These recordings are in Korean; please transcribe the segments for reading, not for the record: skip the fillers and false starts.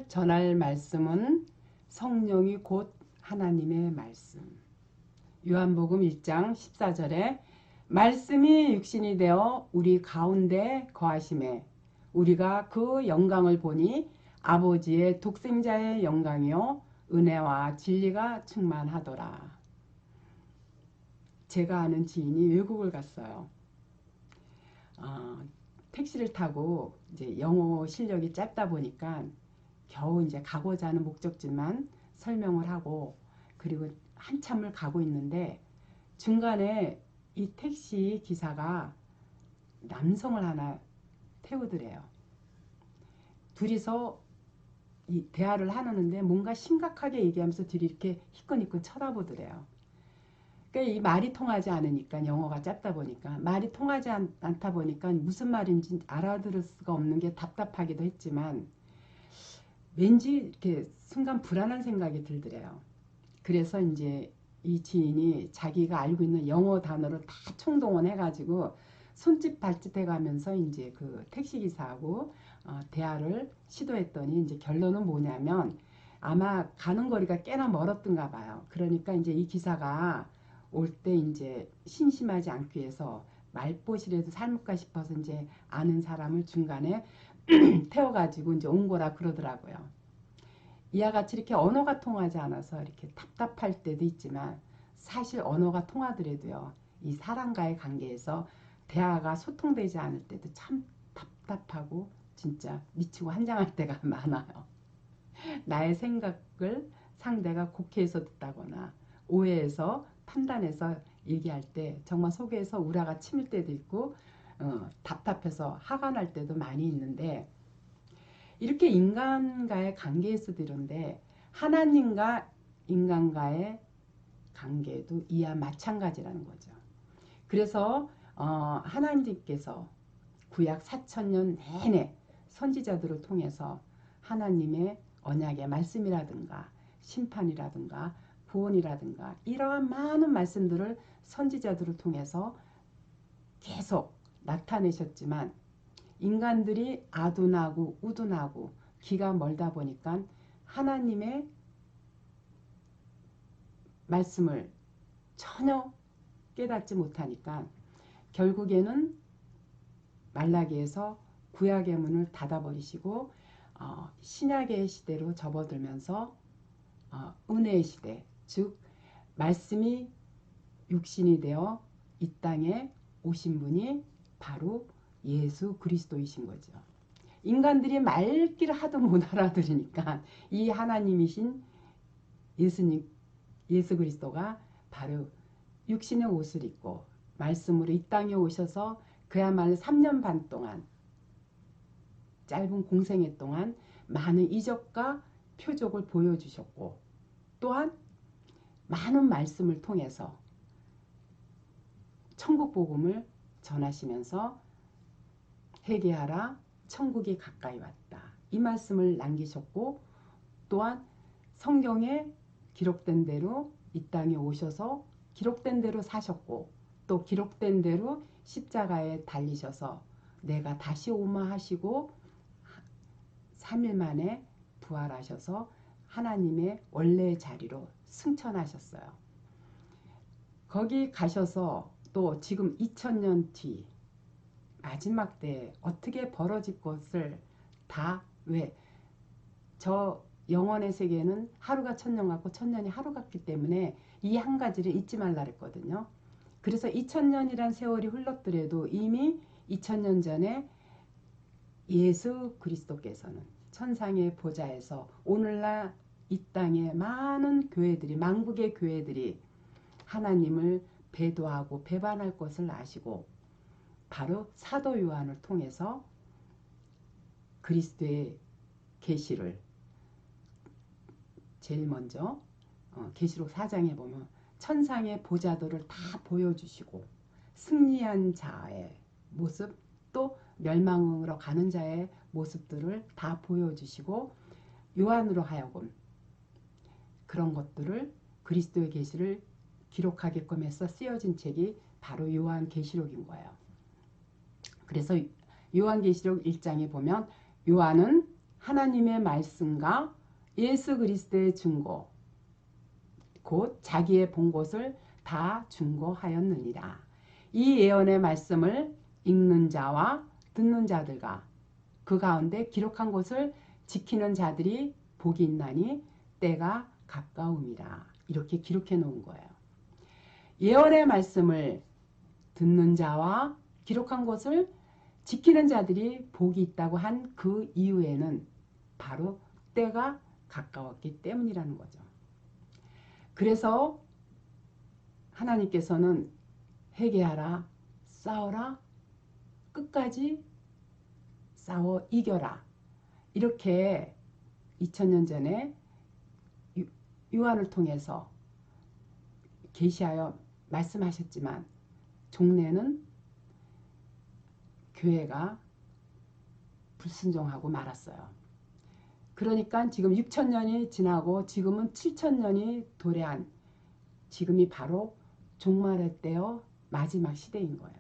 전할 말씀은 성령이 곧 하나님의 말씀. 요한복음 1장 14절에 말씀이 육신이 되어 우리 가운데 거하심에 우리가 그 영광을 보니 아버지의 독생자의 영광이요 은혜와 진리가 충만하더라. 제가 아는 지인이 외국을 갔어요. 택시를 타고 이제 영어 실력이 짧다 보니까 겨우 이제 가고자 하는 목적지만 설명을 하고 그리고 한참을 가고 있는데 중간에 이 택시 기사가 남성을 하나 태우더래요. 둘이서 이 대화를 하는데 뭔가 심각하게 얘기하면서 둘이 이렇게 희끈희끈 쳐다보더래요. 그러니까 이 말이 통하지 않으니까 영어가 짧다 보니까 말이 통하지 않다 보니까 무슨 말인지 알아들을 수가 없는 게 답답하기도 했지만 왠지 이렇게 순간 불안한 생각이 들더래요. 그래서 이제 이 지인이 자기가 알고 있는 영어 단어를 다 총동원해가지고 손짓 발짓 해가면서 이제 그 택시기사하고 대화를 시도했더니 이제 결론은 뭐냐면 아마 가는 거리가 꽤나 멀었던가 봐요. 그러니까 이제 이 기사가 올 때 이제 심심하지 않기 위해서 말벗이라도 삶을까 싶어서 이제 아는 사람을 중간에 태워가지고 이제 온 거라 그러더라고요. 이와 같이 이렇게 언어가 통하지 않아서 이렇게 답답할 때도 있지만 사실 언어가 통하더라도요. 이 사람과의 관계에서 대화가 소통되지 않을 때도 참 답답하고 진짜 미치고 한장할 때가 많아요. 나의 생각을 상대가 곡해서 듣다거나 오해해서 판단해서 얘기할 때 정말 속에서 우라가 치밀 때도 있고 답답해서 화가 날 때도 많이 있는데 이렇게 인간과의 관계에서도 이런데 하나님과 인간과의 관계도 이와 마찬가지라는 거죠. 그래서 하나님께서 구약 4,000년 내내 선지자들을 통해서 하나님의 언약의 말씀이라든가 심판이라든가 구원이라든가 이러한 많은 말씀들을 선지자들을 통해서 계속 나타내셨지만 인간들이 아둔하고 우둔하고 기가 멀다 보니까 하나님의 말씀을 전혀 깨닫지 못하니까 결국에는 말라기에서 구약의 문을 닫아버리시고 신약의 시대로 접어들면서 은혜의 시대, 즉 말씀이 육신이 되어 이 땅에 오신 분이 바로 예수 그리스도이신 거죠. 인간들이 말귀를 하도 못 알아들으니까 이 하나님이신 예수 그리스도가 바로 육신의 옷을 입고 말씀으로 이 땅에 오셔서 그야말로 3년 반 동안 짧은 공생애 동안 많은 이적과 표적을 보여주셨고 또한 많은 말씀을 통해서 천국 복음을 전하시면서 회개하라 천국이 가까이 왔다 이 말씀을 남기셨고 또한 성경에 기록된 대로 이 땅에 오셔서 기록된 대로 사셨고 또 기록된 대로 십자가에 달리셔서 내가 다시 오마 하시고 3일 만에 부활하셔서 하나님의 원래의 자리로 승천하셨어요. 거기 가셔서 또 지금 2000년 뒤 마지막 때에 어떻게 벌어질 것을 다 왜? 저 영원의 세계는 하루가 천년 같고 천년이 하루 같기 때문에 이 한 가지를 잊지 말라 그랬거든요. 그래서 2000년이란 세월이 흘렀더라도 이미 2000년 전에 예수 그리스도께서는 천상의 보좌에서 오늘날 이 땅에 많은 교회들이 만국의 교회들이 하나님을 배도하고 배반할 것을 아시고 바로 사도 요한을 통해서 그리스도의 계시를 제일 먼저 계시록 4장에 보면 천상의 보좌들을 다 보여주시고 승리한 자의 모습 또 멸망으로 가는 자의 모습들을 다 보여주시고 요한으로 하여금 그런 것들을 그리스도의 계시를 기록하게끔 해서 쓰여진 책이 바로 요한계시록인 거예요. 그래서 요한계시록 1장에 보면 요한은 하나님의 말씀과 예수 그리스도의 증거 곧 자기의 본 것을 다 증거하였느니라. 이 예언의 말씀을 읽는 자와 듣는 자들과 그 가운데 기록한 것을 지키는 자들이 복이 있나니 때가 가까움이라. 이렇게 기록해 놓은 거예요. 예언의 말씀을 듣는 자와 기록한 것을 지키는 자들이 복이 있다고 한 그 이유에는 바로 때가 가까웠기 때문이라는 거죠. 그래서 하나님께서는 회개하라, 싸워라, 끝까지 싸워 이겨라. 이렇게 2000년 전에 요한을 통해서 계시하여 말씀하셨지만 종래는 교회가 불순종하고 말았어요. 그러니까 지금 6000년이 지나고 지금은 7000년이 도래한 지금이 바로 종말의 때요 마지막 시대인 거예요.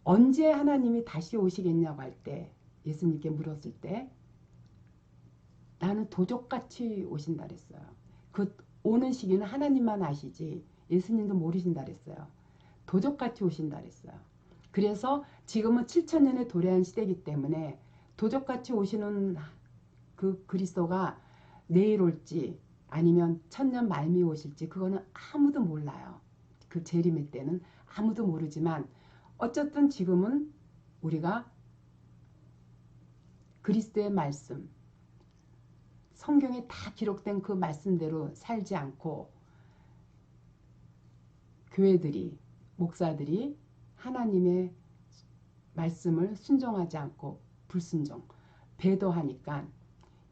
언제 하나님이 다시 오시겠냐고 할 때 예수님께 물었을 때 나는 도적같이 오신다 그랬어요. 그 오는 시기는 하나님만 아시지 예수님도 모르신다 그랬어요. 도적같이 오신다 그랬어요. 그래서 지금은 7000년에 도래한 시대이기 때문에 도적같이 오시는 그 그리스도가 내일 올지 아니면 1000년 말미에 오실지 그거는 아무도 몰라요. 그 재림의 때는 아무도 모르지만 어쨌든 지금은 우리가 그리스도의 말씀 성경에 다 기록된 그 말씀대로 살지 않고 교회들이 목사들이 하나님의 말씀을 순종하지 않고 불순종 배도하니까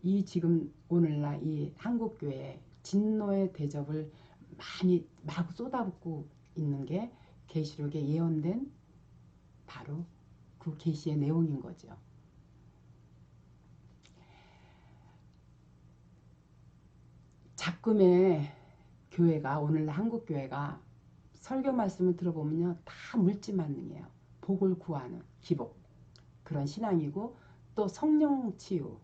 이 지금 오늘날 이 한국교회에 진노의 대접을 많이 마구 쏟아붓고 있는 게 계시록에 예언된 바로 그 계시의 내용인 거죠. 작금의 교회가 오늘날 한국교회가 설교 말씀을 들어보면요 다 물질만능이에요. 복을 구하는 기복 그런 신앙이고 또 성령 치유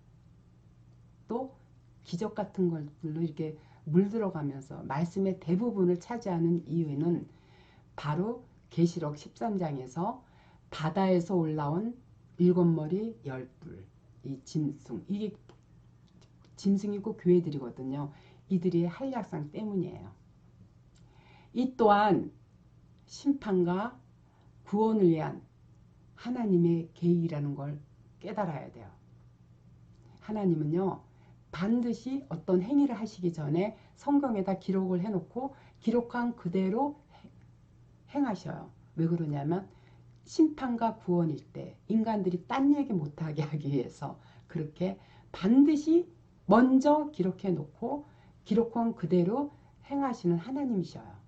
또 기적 같은 걸로 이렇게 물들어가면서 말씀의 대부분을 차지하는 이유는 바로 계시록 13장에서 바다에서 올라온 7머리 10뿔 이 짐승 이게 짐승이고 교회들이거든요. 이들의 한약상 때문이에요. 이 또한 심판과 구원을 위한 하나님의 계획이라는 걸 깨달아야 돼요. 하나님은요 반드시 어떤 행위를 하시기 전에 성경에다 기록을 해놓고 기록한 그대로 행하셔요. 왜 그러냐면 심판과 구원일 때 인간들이 딴 얘기 못하게 하기 위해서 그렇게 반드시 먼저 기록해 놓고 기록한 그대로 행하시는 하나님이셔요.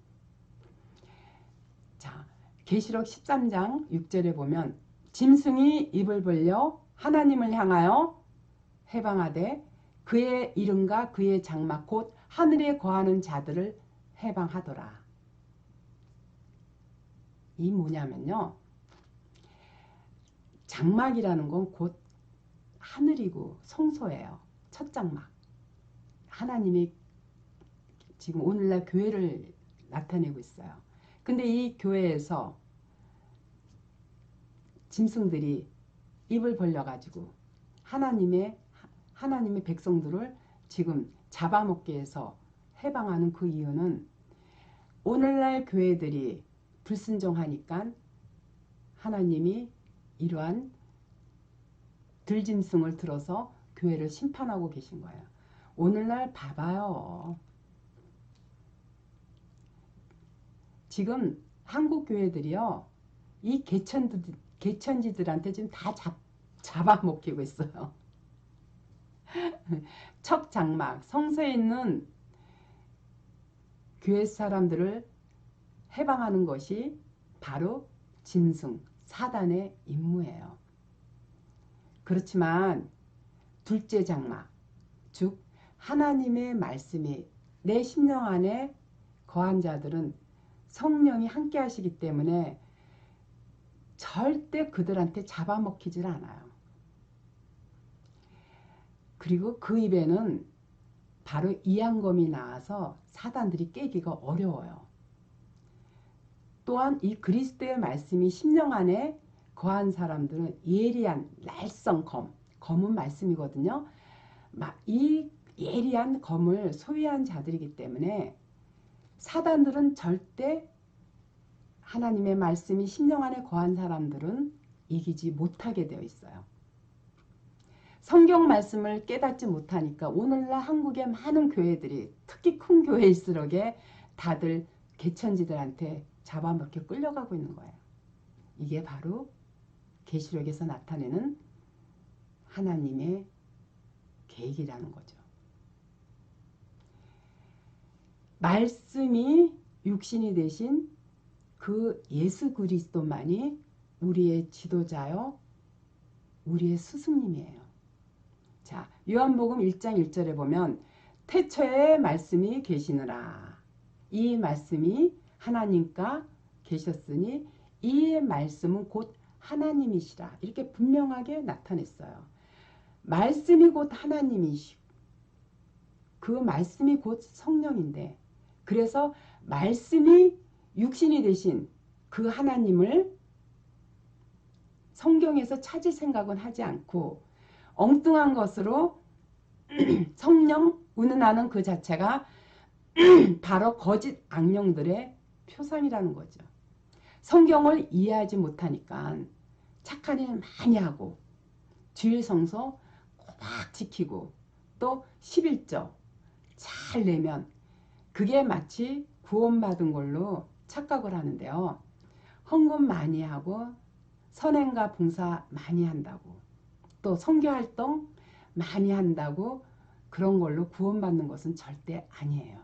자, 계시록 13장 6절에 보면 짐승이 입을 벌려 하나님을 향하여 해방하되 그의 이름과 그의 장막 곧 하늘에 거하는 자들을 해방하더라. 이 뭐냐면요. 장막이라는 건 곧 하늘이고 성소예요. 첫 장막. 하나님이 지금 오늘날 교회를 나타내고 있어요. 근데 이 교회에서 짐승들이 입을 벌려가지고 하나님의 백성들을 지금 잡아먹기 위해서 해방하는 그 이유는 오늘날 교회들이 불순종하니까 하나님이 이러한 들짐승을 들어서 교회를 심판하고 계신 거예요. 오늘날 봐봐요. 지금 한국 교회들이요. 이 개천지들한테 지금 다 잡아먹히고 있어요. 첫 장막, 성소에 있는 교회 사람들을 해방하는 것이 바로 짐승, 사단의 임무예요. 그렇지만 둘째 장막, 즉 하나님의 말씀이 내 심령 안에 거한 자들은 성령이 함께 하시기 때문에 절대 그들한테 잡아먹히질 않아요. 그리고 그 입에는 바로 이양검이 나와서 사단들이 깨기가 어려워요. 또한 이 그리스도의 말씀이 심령 안에 거한 사람들은 예리한 날성 검은 말씀이거든요. 이 예리한 검을 소유한 자들이기 때문에 사단들은 절대 하나님의 말씀이 심령 안에 거한 사람들은 이기지 못하게 되어 있어요. 성경 말씀을 깨닫지 못하니까 오늘날 한국의 많은 교회들이 특히 큰 교회일수록에 다들 개천지들한테 잡아먹혀 끌려가고 있는 거예요. 이게 바로 계시록에서 나타내는 하나님의 계획이라는 거죠. 말씀이 육신이 되신 그 예수 그리스도만이 우리의 지도자요, 우리의 스승님이에요. 자, 요한복음 1장 1절에 보면 태초에 말씀이 계시느라 이 말씀이 하나님과 계셨으니 이 말씀은 곧 하나님이시라 이렇게 분명하게 나타냈어요. 말씀이 곧 하나님이시고 그 말씀이 곧 성령인데 그래서 말씀이 육신이 되신 그 하나님을 성경에서 찾을 생각은 하지 않고 엉뚱한 것으로 성령 운운하는 그 자체가 바로 거짓 악령들의 표상이라는 거죠. 성경을 이해하지 못하니까 착한 일 많이 하고 주일 성서 꼬박 지키고 또 11조 잘 내면 그게 마치 구원받은 걸로 착각을 하는데요. 헌금 많이 하고 선행과 봉사 많이 한다고 또 선교활동 많이 한다고 그런 걸로 구원받는 것은 절대 아니에요.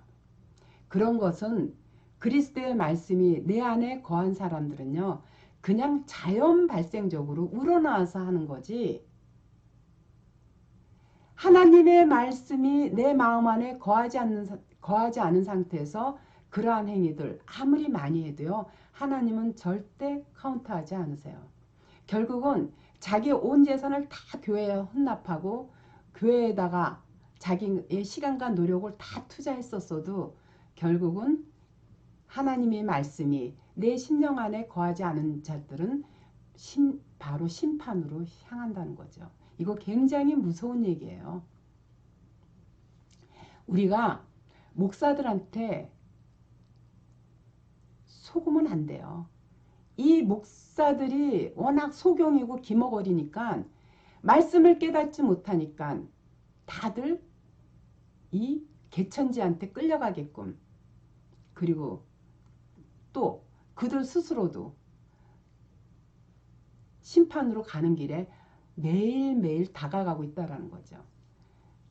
그런 것은 그리스도의 말씀이 내 안에 거한 사람들은요. 그냥 자연 발생적으로 우러나와서 하는 거지 하나님의 말씀이 내 마음 안에 거하지 않은 상태에서 그러한 행위들 아무리 많이 해도요. 하나님은 절대 카운트하지 않으세요. 결국은 자기 온 재산을 다 교회에 헌납하고 교회에다가 자기의 시간과 노력을 다 투자했었어도 결국은 하나님의 말씀이 내 심령 안에 거하지 않은 자들은 바로 심판으로 향한다는 거죠. 이거 굉장히 무서운 얘기예요. 우리가 목사들한테 속으면 안 돼요. 이 목사들이 워낙 소경이고 기머거리니까 말씀을 깨닫지 못하니까 다들 이 개천지한테 끌려가게끔 그리고 또 그들 스스로도 심판으로 가는 길에 매일매일 다가가고 있다는 거죠.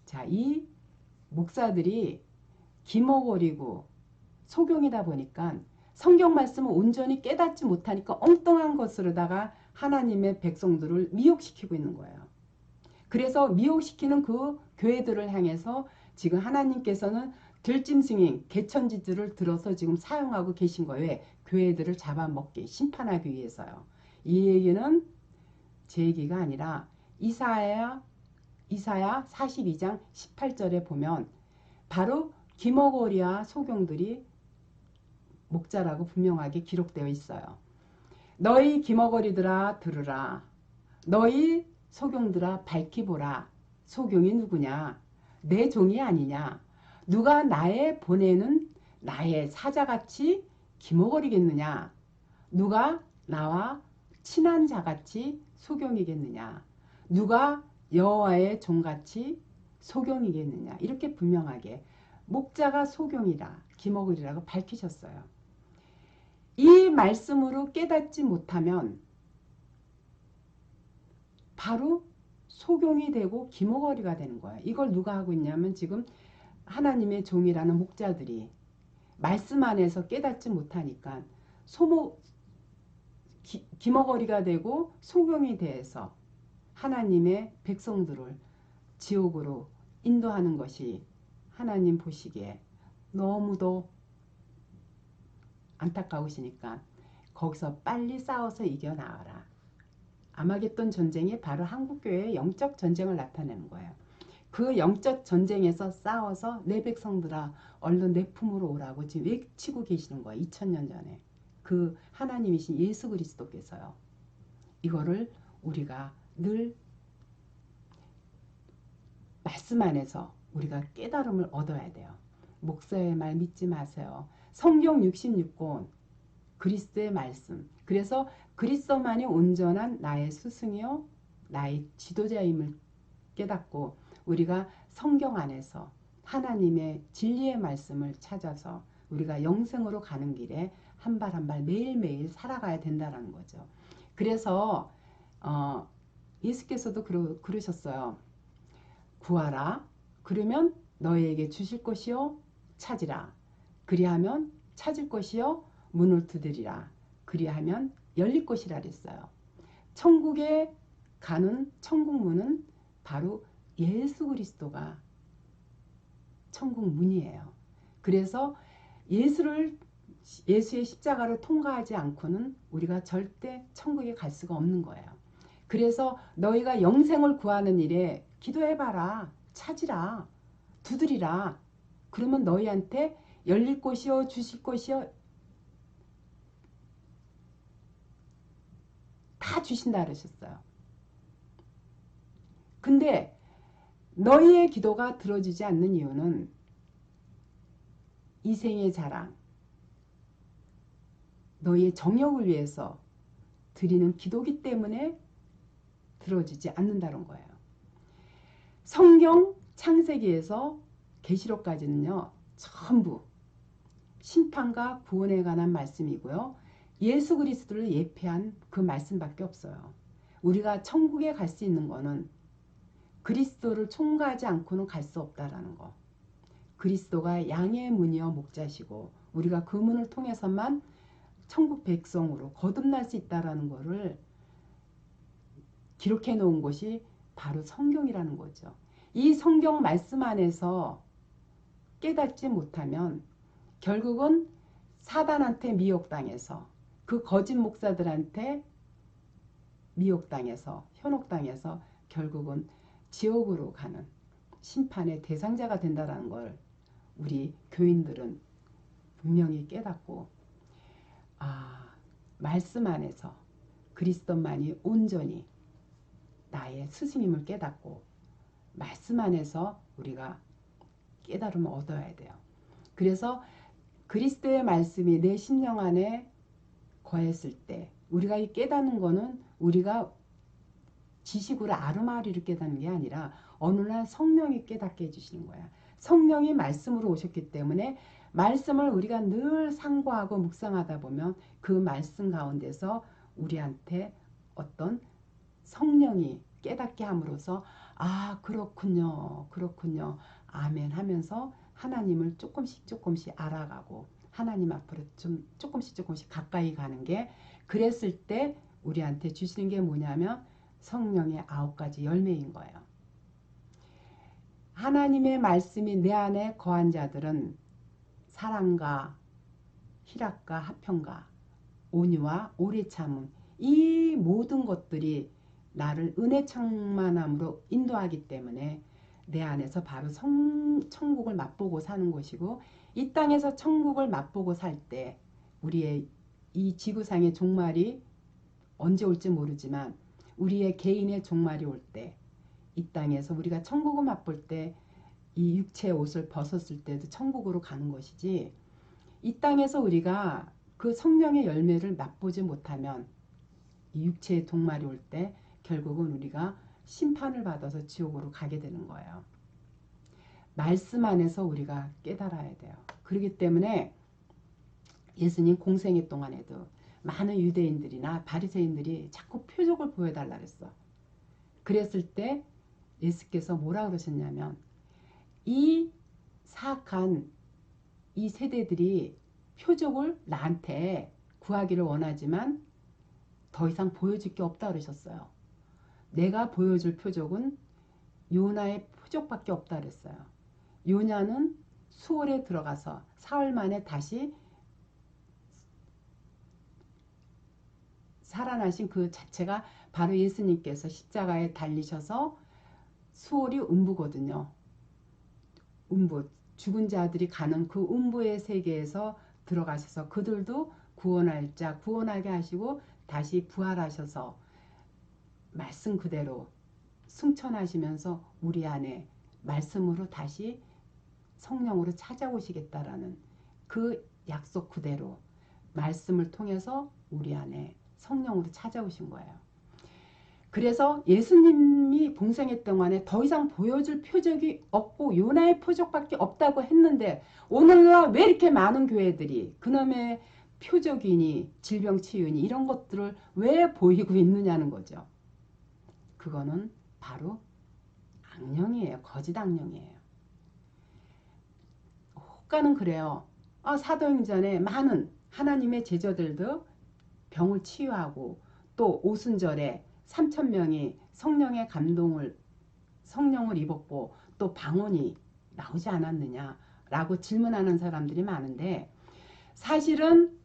자, 이 목사들이 기머거리고 소경이다 보니까 성경 말씀을 온전히 깨닫지 못하니까 엉뚱한 것으로다가 하나님의 백성들을 미혹시키고 있는 거예요. 그래서 미혹시키는 그 교회들을 향해서 지금 하나님께서는 들짐승인 개천지들을 들어서 지금 사용하고 계신 거예요. 교회들을 잡아먹게 심판하기 위해서요. 이 얘기는 제 얘기가 아니라 이사야 42장 18절에 보면 바로 기머거리와 소경들이 목자라고 분명하게 기록되어 있어요. 너희 기머거리들아 들으라. 너희 소경들아 밝히 보라. 소경이 누구냐? 내 종이 아니냐? 누가 나의 보내는 나의 사자같이 기머거리겠느냐? 누가 나와 친한 자같이 소경이겠느냐? 누가 여호와의 종같이 소경이겠느냐? 이렇게 분명하게 목자가 소경이라 기머거리라고 밝히셨어요. 이 말씀으로 깨닫지 못하면 바로 소경이 되고 기머거리가 되는 거예요. 이걸 누가 하고 있냐면 지금 하나님의 종이라는 목자들이 말씀 안에서 깨닫지 못하니까 기머거리가 되고 소경이 돼서 하나님의 백성들을 지옥으로 인도하는 것이 하나님 보시기에 너무도 안타까우시니까 거기서 빨리 싸워서 이겨나와라. 아마겟돈 전쟁이 바로 한국교회의 영적 전쟁을 나타내는 거예요. 그 영적 전쟁에서 싸워서 내 백성들아 얼른 내 품으로 오라고 지금 외치고 계시는 거예요. 2000년 전에. 그 하나님이신 예수 그리스도께서요. 이거를 우리가 늘 말씀 안에서 우리가 깨달음을 얻어야 돼요. 목사의 말 믿지 마세요. 성경 66권 그리스도의 말씀. 그래서 그리스도만이 온전한 나의 스승이요 나의 지도자임을 깨닫고 우리가 성경 안에서 하나님의 진리의 말씀을 찾아서 우리가 영생으로 가는 길에 한 발 한 발 매일매일 살아가야 된다는 거죠. 그래서 예수께서도 그러셨어요. 구하라. 그러면 너희에게 주실 것이요 찾으라. 그리하면 찾을 것이요 문을 두드리라. 그리하면 열릴 것이라 그랬어요. 천국에 가는 천국 문은 바로 예수 그리스도가 천국 문이에요. 그래서 예수의 십자가를 통과하지 않고는 우리가 절대 천국에 갈 수가 없는 거예요. 그래서 너희가 영생을 구하는 일에 기도해봐라. 찾으라. 두드리라. 그러면 너희한테 열릴 것이요 주실 것이요 다 주신다 그러셨어요. 근데 너희의 기도가 들어지지 않는 이유는 이생의 자랑, 너희의 정욕을 위해서 드리는 기도기 때문에 들어지지 않는다는 거예요. 성경 창세기에서 계시록까지는요. 전부 심판과 구원에 관한 말씀이고요. 예수 그리스도를 예표한 그 말씀밖에 없어요. 우리가 천국에 갈 수 있는 거는 그리스도를 총가하지 않고는 갈 수 없다라는 거. 그리스도가 양의 문이여 목자시고 우리가 그 문을 통해서만 천국 백성으로 거듭날 수 있다라는 것을 기록해 놓은 것이 바로 성경이라는 거죠. 이 성경 말씀 안에서 깨닫지 못하면 결국은 사단한테 미혹당해서 그 거짓 목사들한테 미혹당해서 현혹당해서 결국은 지옥으로 가는 심판의 대상자가 된다는 걸 우리 교인들은 분명히 깨닫고 말씀 안에서 그리스도만이 온전히 나의 스승임을 깨닫고 말씀 안에서 우리가 깨달음을 얻어야 돼요. 그래서 그리스도의 말씀이 내 심령 안에 거했을 때 우리가 이 깨닫는 거는 우리가 지식으로 아르마리를 깨닫는 게 아니라 어느 날 성령이 깨닫게 해주시는 거야. 성령이 말씀으로 오셨기 때문에 말씀을 우리가 늘 상고하고 묵상하다 보면 그 말씀 가운데서 우리한테 어떤 성령이 깨닫게 함으로써 그렇군요. 그렇군요. 아멘 하면서 하나님을 조금씩 알아가고 하나님 앞으로 좀 조금씩 가까이 가는 게 그랬을 때 우리한테 주시는 게 뭐냐면 성령의 9가지 열매인 거예요. 하나님의 말씀이 내 안에 거한 자들은 사랑과 희락과 화평과 온유와 오래 참음 이 모든 것들이 나를 은혜 충만함으로 인도하기 때문에 내 안에서 바로 천국을 맛보고 사는 것이고 이 땅에서 천국을 맛보고 살 때 우리의 이 지구상의 종말이 언제 올지 모르지만 우리의 개인의 종말이 올 때 이 땅에서 우리가 천국을 맛볼 때 이 육체의 옷을 벗었을 때도 천국으로 가는 것이지 이 땅에서 우리가 그 성령의 열매를 맛보지 못하면 이 육체의 종말이 올 때 결국은 우리가 심판을 받아서 지옥으로 가게 되는 거예요. 말씀 안에서 우리가 깨달아야 돼요. 그렇기 때문에 예수님 공생애 동안에도 많은 유대인들이나 바리새인들이 자꾸 표적을 보여달라 그랬어. 그랬을 때 예수께서 뭐라 그러셨냐면 이 사악한 이 세대들이 표적을 나한테 구하기를 원하지만 더 이상 보여줄 게 없다 그러셨어요. 내가 보여줄 표적은 요나의 표적밖에 없다 그랬어요. 요나는 수월에 들어가서 사흘 만에 다시 살아나신 그 자체가 바로 예수님께서 십자가에 달리셔서 수월이 음부거든요. 음부, 죽은 자들이 가는 그 음부의 세계에서 들어가셔서 그들도 구원할 자 구원하게 하시고 다시 부활하셔서 말씀 그대로 승천하시면서 우리 안에 말씀으로 다시 성령으로 찾아오시겠다라는 그 약속 그대로 말씀을 통해서 우리 안에 성령으로 찾아오신 거예요. 그래서 예수님이 봉생했던 동안에 더 이상 보여줄 표적이 없고 요나의 표적밖에 없다고 했는데 오늘날 왜 이렇게 많은 교회들이 그놈의 표적이니 질병치유니 이런 것들을 왜 보이고 있느냐는 거죠. 그거는 바로 악령이에요. 거짓 악령이에요. 혹가는 그래요. 사도행전에 많은 하나님의 제자들도 병을 치유하고 또 오순절에 3,000명이 성령을 입었고 또 방언이 나오지 않았느냐라고 질문하는 사람들이 많은데 사실은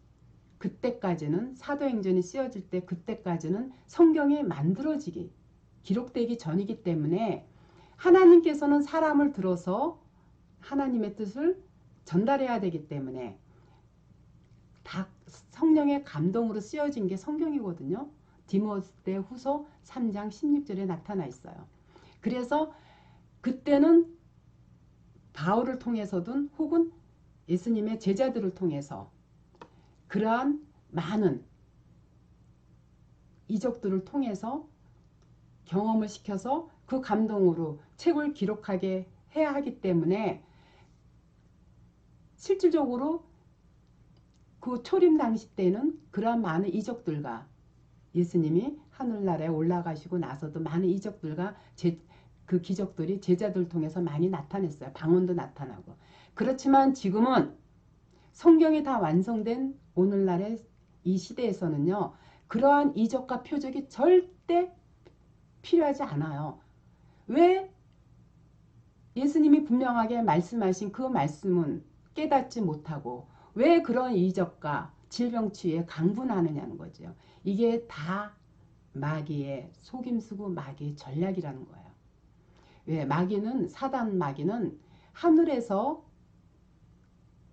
그때까지는 사도행전이 쓰여질 때 그때까지는 성경이 만들어지기 기록되기 전이기 때문에 하나님께서는 사람을 들어서 하나님의 뜻을 전달해야 되기 때문에 다 성령의 감동으로 쓰여진 게 성경이거든요. 디모데 후서 3장 16절에 나타나 있어요. 그래서 그때는 바울을 통해서든 혹은 예수님의 제자들을 통해서 그러한 많은 이적들을 통해서 경험을 시켜서 그 감동으로 책을 기록하게 해야 하기 때문에 실질적으로 그 초림 당시 때는 그러한 많은 이적들과 예수님이 하늘나라에 올라가시고 나서도 많은 이적들과 그 기적들이 제자들 통해서 많이 나타냈어요. 방언도 나타나고. 그렇지만 지금은 성경이 다 완성된 오늘날의 이 시대에서는요. 그러한 이적과 표적이 절대 필요하지 않아요. 왜 예수님이 분명하게 말씀하신 그 말씀은 깨닫지 못하고 왜 그런 이적과 질병치유에 강분하느냐는 거죠. 이게 다 마귀의 속임수고 마귀의 전략이라는 거예요. 왜 마귀는 사단 마귀는 하늘에서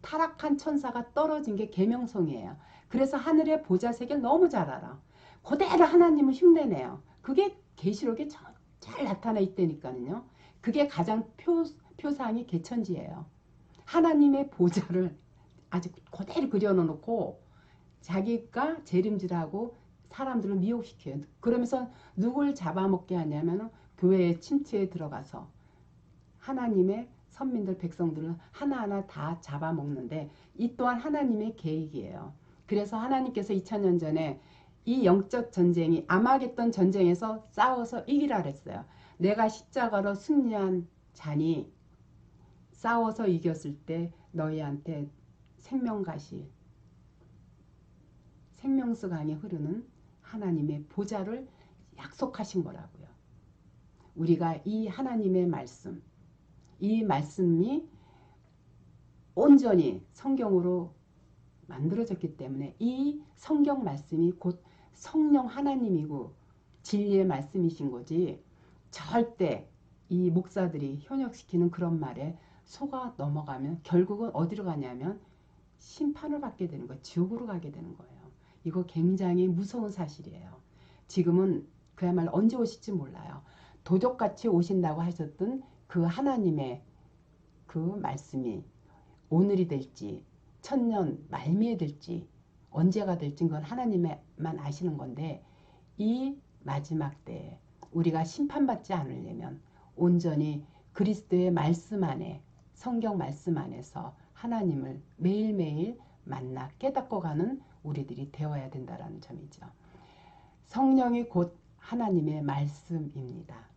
타락한 천사가 떨어진 게 계명성이에요. 그래서 하늘의 보좌색을 너무 잘 알아. 그대로 하나님을 흉내내요. 그게 계시록에 잘 나타나 있다니까요. 그게 가장 표상이 개천지예요. 하나님의 보좌를 아주 그대로 그려놓고 자기가 재림질하고 사람들을 미혹시켜요. 그러면서 누굴 잡아먹게 하냐면 교회의 침투에 들어가서 하나님의 선민들 백성들을 하나하나 다 잡아먹는데 이 또한 하나님의 계획이에요. 그래서 하나님께서 2000년 전에 이 영적 전쟁이 아마겟돈 전쟁에서 싸워서 이기라 그랬어요. 내가 십자가로 승리한 자니 싸워서 이겼을 때 너희한테 생명가시 생명수 강에 흐르는 하나님의 보좌를 약속하신 거라고요. 우리가 이 하나님의 말씀 이 말씀이 온전히 성경으로 만들어졌기 때문에 이 성경 말씀이 곧 성령 하나님이고 진리의 말씀이신 거지 절대 이 목사들이 현역시키는 그런 말에 속아 넘어가면 결국은 어디로 가냐면 심판을 받게 되는 거예요. 지옥으로 가게 되는 거예요. 이거 굉장히 무서운 사실이에요. 지금은 그야말로 언제 오실지 몰라요. 도적같이 오신다고 하셨던 그 하나님의 그 말씀이 오늘이 될지 천년 말미에 될지 언제가 될지 그건 하나님만 아시는 건데 이 마지막 때에 우리가 심판받지 않으려면 온전히 그리스도의 말씀 안에 성경 말씀 안에서 하나님을 매일매일 만나 깨닫고 가는 우리들이 되어야 된다는 점이죠. 성령이 곧 하나님의 말씀입니다.